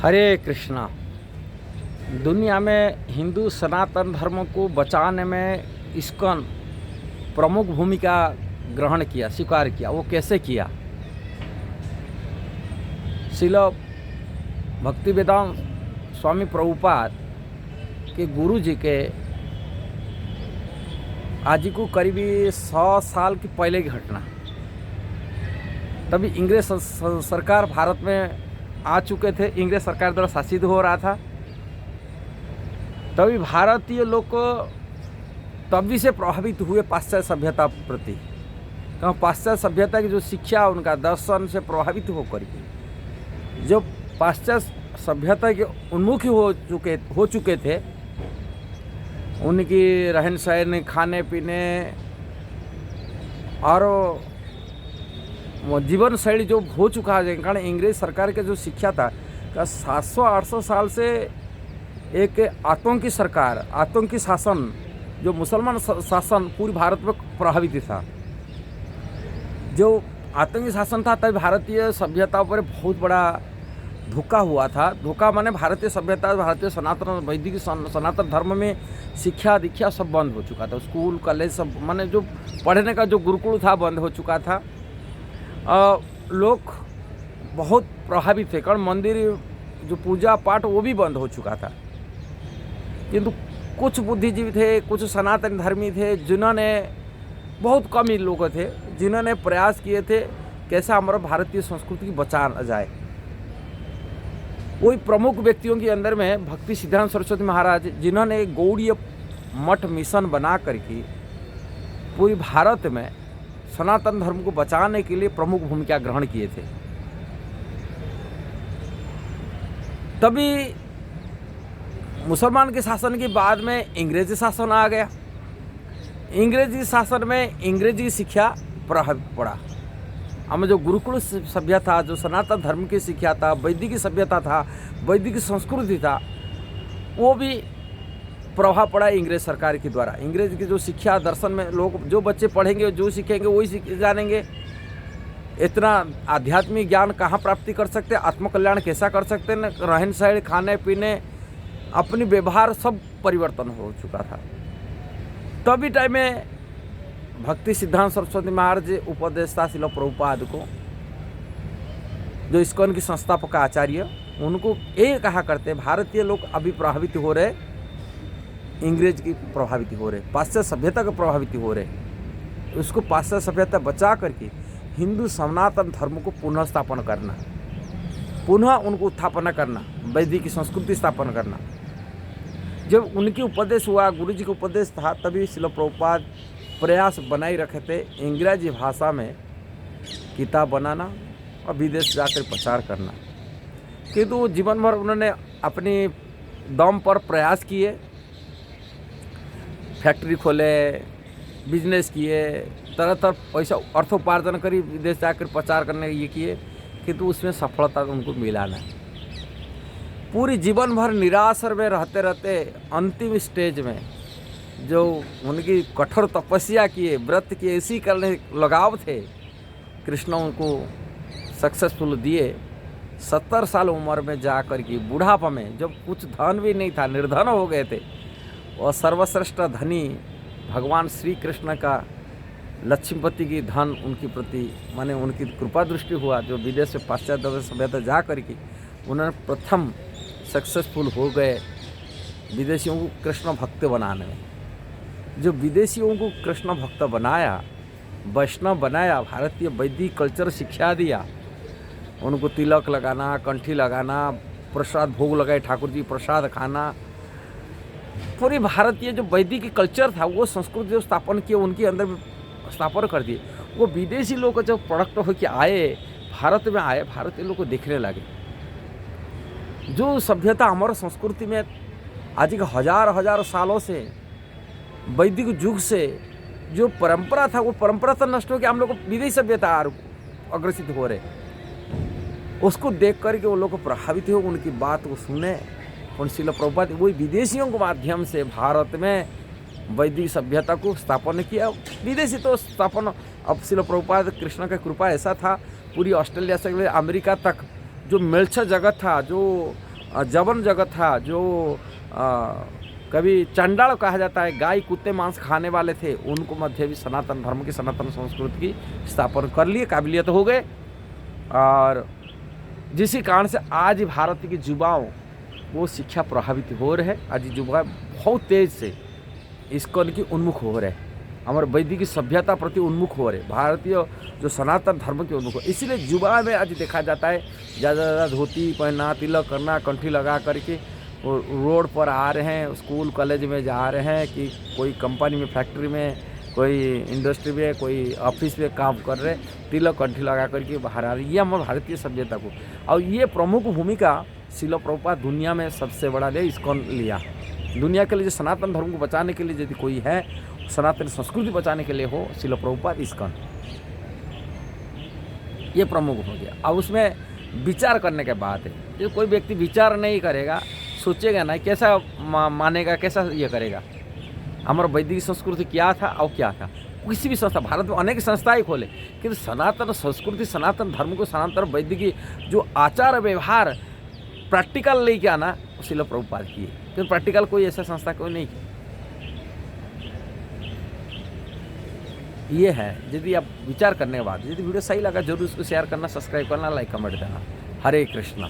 हरे कृष्णा। दुनिया में हिंदू सनातन धर्म को बचाने में इस्कॉन प्रमुख भूमिका ग्रहण किया, स्वीकार किया। वो कैसे किया? श्रील भक्तिवेदांत स्वामी प्रभुपाद के गुरु जी के आज को करीबी 100 साल की पहले की घटना। तभी इंग्रेज सरकार भारत में आ चुके थे, इंग्रेज सरकार द्वारा शासित हो रहा था। तभी भारतीय लोग को तभी से प्रभावित हुए पाश्चात्य सभ्यता प्रति। क्योंकि पाश्चात्य सभ्यता की जो शिक्षा, उनका दर्शन से प्रभावित होकर के जो पाश्चात्य सभ्यता के उन्मुखी हो चुके थे, उनकी रहन सहन, खाने पीने और जीवन शैली जो हो चुका है, कारण इंग्रेज सरकार के जो शिक्षा था का 700-800 साल से एक आतंकी सरकार, आतंकी शासन, जो मुसलमान शासन पूरी भारत में प्रभावित था। जो आतंकी शासन था तभी भारतीय सभ्यता पर बहुत बड़ा धोखा हुआ था। धोखा माने भारतीय सभ्यता, भारतीय सनातन वैदिक सनातन धर्म में शिक्षा दीक्षा सब बंद हो चुका था। स्कूल कॉलेज सब माने जो पढ़ने का जो गुरुकुल था बंद हो चुका था। लोग बहुत प्रभावित थे, कारण मंदिर जो पूजा पाठ वो भी बंद हो चुका था। किंतु कुछ बुद्धिजीवी थे, कुछ सनातन धर्मी थे, जिन्होंने, बहुत कम ही लोग थे जिन्होंने प्रयास किए थे कैसे हमारा भारतीय संस्कृति की बचाना जाए। वही प्रमुख व्यक्तियों के अंदर में भक्ति सिद्धांत सरस्वती महाराज, जिन्होंने गौड़ीय मठ मिशन बना करके पूरी भारत में सनातन धर्म को बचाने के लिए प्रमुख भूमिका ग्रहण किए थे। तभी मुसलमान के शासन के बाद में इंग्रेजी शासन आ गया। इंग्रेजी शासन में इंग्रेजी शिक्षा प्रभावित पड़ा। हमें जो गुरुकुल सभ्यता, जो सनातन धर्म की शिक्षा था, वैदिक सभ्यता था, वैदिक संस्कृति था, वो भी प्रभाव पड़ा इंग्रेज सरकार के द्वारा। इंग्रेज की जो शिक्षा दर्शन में लोग, जो बच्चे पढ़ेंगे, जो सीखेंगे वही जानेंगे। इतना आध्यात्मिक ज्ञान कहाँ प्राप्ति कर सकते, आत्मकल्याण कैसा कर सकते हैं, रहन सहन, खाने पीने, अपनी व्यवहार सब परिवर्तन हो चुका था। तभी टाइम में भक्ति सिद्धांत सरस्वती महाराज उपदेष्टा श्रील प्रभुपाद को, जो इस्कॉन की संस्थापक आचार्य, उनको ये कहा करते, भारतीय लोग अभी प्रभावित हो रहे, इंग्रेज की प्रभावित हो रहे, पाश्चात्य सभ्यता को प्रभावित हो रहे। उसको पाश्चात्य सभ्यता बचा करके हिंदू सनातन धर्म को पुनः स्थापन करना, पुनः उनको उत्थापना करना, वैदिक संस्कृति स्थापन करना। जब उनकी उपदेश हुआ, गुरु जी का उपदेश था, तभी श्रील प्रभुपाद प्रयास बनाए रखे थे अंग्रेजी भाषा में किताब बनाना और विदेश जाकर प्रचार करना। किंतु जीवन भर उन्होंने अपनी दम पर प्रयास किए, फैक्ट्री खोले, बिजनेस किए, तरह तरह पैसा अर्थोपार्जन करी, विदेश जाकर प्रचार करने ये किए, किंतु उसमें सफलता उनको मिला नहीं। पूरी जीवन भर निराश में रहते रहते अंतिम स्टेज में जो उनकी कठोर तपस्या किए, व्रत किए, इसी करने लगाव थे, कृष्ण उनको सक्सेसफुल दिए। 70 साल उम्र में जाकर के बुढ़ापा में, जब कुछ धन भी नहीं था, निर्धन हो गए थे, और सर्वश्रेष्ठ धनी भगवान श्री कृष्ण का लक्ष्मीपति की धन उनके प्रति, माने उनकी कृपा दृष्टि हुआ, जो विदेश में पाश्चात्य सभ्यता जा करके उन्होंने प्रथम सक्सेसफुल हो गए विदेशियों को कृष्ण भक्त बनाने में। जो विदेशियों को कृष्ण भक्त बनाया, वैष्णव बनाया, भारतीय वैदिक कल्चर शिक्षा दिया, उनको तिलक लगाना, कंठी लगाना, प्रसाद भोग लगाए, ठाकुर जी प्रसाद खाना, पूरी भारतीय जो वैदिक कल्चर था, वो संस्कृति जो स्थापन किए, उनके अंदर स्थापन कर दिए। वो विदेशी लोग जब प्रोडक्ट होकर आए, भारत में आए, भारतीय लोग को देखने लगे। जो सभ्यता हमारे संस्कृति में आज के हजार सालों से, वैदिक युग से जो परंपरा था, वो परंपरा तो नष्ट हो गया, हम लोग विदेशी सभ्यता अग्रसित हो रहे। उसको देख करके वो लोग प्रभावित हो, उनकी बात को सुने। और श्रील प्रभुपाद वही विदेशियों के माध्यम से भारत में वैदिक सभ्यता को स्थापन किया। विदेशी तो स्थापन, अब श्रील प्रभुपाद कृष्ण का कृपा ऐसा था, पूरी ऑस्ट्रेलिया से अमेरिका तक जो मिलछा जगत था, जो जबन जगत था, जो कभी चंडाल कहा जाता है, गाय कुत्ते मांस खाने वाले थे, उनको मध्य भी सनातन धर्म की, सनातन संस्कृति की स्थापना कर लिए, काबिलियत हो गए। और जिसी कारण से आज भारत की युवाओं वो शिक्षा प्रभावित हो रहे। आज युवा बहुत तेज से इस्कॉन की उन्मुख हो रहे, हमारे वैदिक सभ्यता प्रति उन्मुख हो रहे, भारतीय जो सनातन धर्म के उन्मुख हो। इसीलिए युवा में आज देखा जाता है ज़्यादा ज़्यादा धोती पहनना, तिलक करना, कंठी लगा करके रोड पर आ रहे हैं, स्कूल कॉलेज में जा रहे हैं, कि कोई कंपनी में, फैक्ट्री में, कोई इंडस्ट्री में, कोई ऑफिस में काम कर रहे, तिलक कंठी लगा करके बाहर आ रहे। ये हमारे भारतीय सभ्यता को, और ये प्रमुख भूमिका श्रील प्रभुपाद दुनिया में सबसे बड़ा ले इस्कॉन लिया। दुनिया के लिए जो सनातन धर्म को बचाने के लिए यदि कोई है, सनातन संस्कृति बचाने के लिए हो, श्रील प्रभुपाद इस्कॉन, ये प्रमुख हो गया। अब उसमें विचार करने के बाद है, जो कोई व्यक्ति विचार नहीं करेगा, सोचेगा ना, कैसा मानेगा, कैसा ये करेगा हमारा वैदिक संस्कृति क्या था और क्या था। किसी भी संस्था, भारत में अनेक संस्थाएं खोले, किंतु सनातन संस्कृति, सनातन धर्म को, सनातन वैदिक जो आचार व्यवहार प्रैक्टिकल लेके आना, श्रील प्रभुपाद किए, क्योंकि प्रैक्टिकल कोई ऐसा संस्था कोई नहीं की। ये है, यदि आप विचार करने के बाद यदि वीडियो सही लगा, जरूर उसको शेयर करना, सब्सक्राइब करना, लाइक कमेंट देना। हरे कृष्णा।